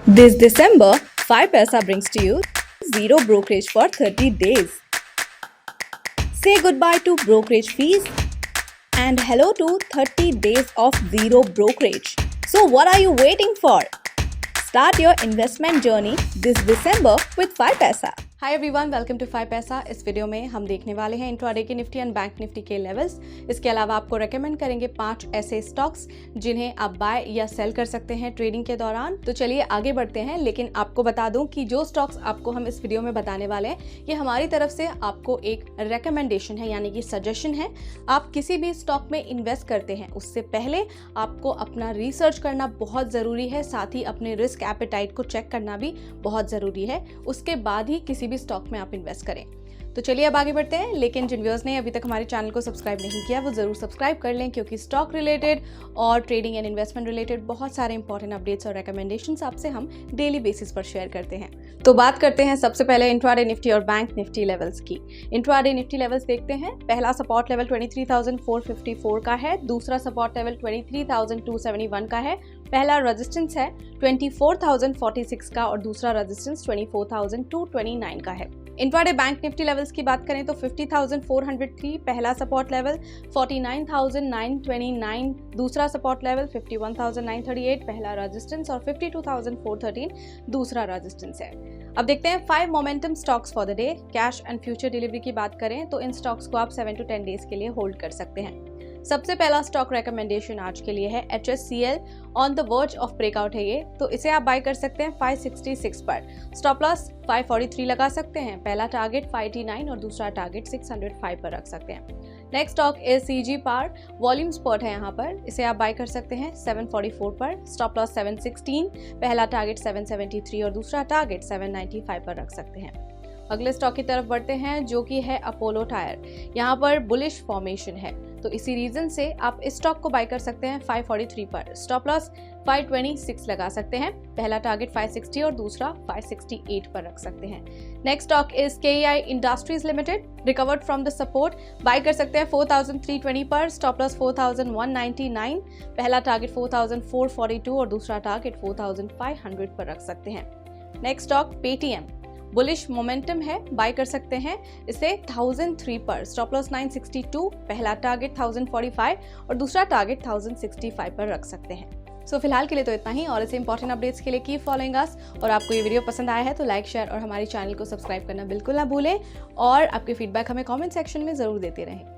This December, 5paisa brings to you zero brokerage for 30 days. Say goodbye to brokerage fees and hello to 30 days of zero brokerage. So what are you waiting for? Start your investment journey this December with 5paisa. Hi everyone, welcome to 5paisa। इस video में हम देखने वाले हैं intraday के Nifty and bank Nifty के levels. इसके अलावा आपको रेकमेंड करेंगे 5 ऐसे स्टॉक्स जिन्हें आप बाय या सेल कर सकते हैं ट्रेडिंग के दौरान। तो चलिए आगे बढ़ते हैं, लेकिन आपको बता दूं कि जो स्टॉक्स आपको हम इस वीडियो में बताने वाले हैं ये हमारी तरफ से आपको एक रेकमेंडेशन है, यानी कि सजेशन है। आप किसी भी स्टॉक में इन्वेस्ट करते हैं उससे पहले आपको अपना रिसर्च करना बहुत ज़रूरी है, साथ ही अपने रिस्क एपेटाइट को चेक करना भी बहुत ज़रूरी है। उसके बाद ही किसी भी स्टॉक में आप इन्वेस्ट करें। तो चलिए अब आगे बढ़ते हैं, लेकिन जिन व्यूअर्स ने अभी तक हमारे चैनल को सब्सक्राइब नहीं किया वो जरूर सब्सक्राइब कर लें, क्योंकि स्टॉक रिलेटेड और ट्रेडिंग एंड इन्वेस्टमेंट रिलेटेड बहुत सारे इंपॉर्टेंट अपडेट्स और रिकमेंडेशंस आपसे हम डेली बेसिस पर शेयर करते हैं। तो बात करते हैं सबसे पहले इंट्राडे निफ्टी और बैंक निफ्टी लेवल्स की। इंट्राडे निफ्टी लेवल्स देखते हैं। पहला सपोर्ट लेवल 23,454 का है, दूसरा सपोर्ट लेवल 23,271 का है, पहला रेजिस्टेंस है 24,046 का और दूसरा रेजिस्टेंस 24,229 का है। इंट्राडे बैंक निफ्टी लेवल्स की बात करें तो 50,403 पहला सपोर्ट लेवल, 49,929 दूसरा सपोर्ट लेवल, 51,938 पहला रेजिस्टेंस और 52,413 दूसरा रेजिस्टेंस है। अब देखते हैं 5 momentum stocks for the day. Cash and future delivery की बात करें तो इन स्टॉक्स को आप 7 to 10 डेज के लिए होल्ड कर सकते हैं। सबसे पहला स्टॉक रेकमेंडेशन आज के लिए है HSCL। On the verge of breakout है ये, तो इसे आप बाय कर सकते हैं 566 पर। स्टॉप लॉस 543 लगा सकते हैं। पहला टारगेट 589 और दूसरा टारगेट 605 पर रख सकते हैं। Next stock is CG Power। Volume spot है यहाँ पर, इसे आप बाय कर सकते हैं 744 पर। स्टॉप लॉस 716, पहला टारगेट 773 और दूसरा टारगेट 795 पर रख सकते हैं। अगले स्टॉक की तरफ बढ़ते हैं, जो कि है अपोलो टायर। यहाँ पर बुलिश फॉर्मेशन है, तो इसी रीजन से आप इस स्टॉक को बाय कर सकते हैं 543 पर। स्टॉप लॉस 526 लगा सकते हैं। पहला टारगेट 560 और दूसरा 568 पर रख सकते हैं। Next stock is KEI industries limited. Recovered from the support, buy कर सकते हैं 4,320 पर। स्टॉप लॉस 4,199, पहला टारगेट 4,442 और दूसरा टारगेट 4,500 पर रख सकते हैं। Next stock Paytm. Bullish momentum है, बाय कर सकते हैं इसे 1,003 पर। स्टॉप लॉस 962, पहला टारगेट 1,045 और दूसरा टारगेट 1,065 पर रख सकते हैं। सो फिलहाल के लिए तो इतना ही, और ऐसे इंपॉर्टेंट अपडेट्स के लिए कीप फॉलोइंग अस। और आपको ये वीडियो पसंद आया है तो लाइक, शेयर और हमारे चैनल को सब्सक्राइब करना बिल्कुल ना भूलें, और आपके फीडबैक हमें कमेंट सेक्शन में जरूर देते रहें।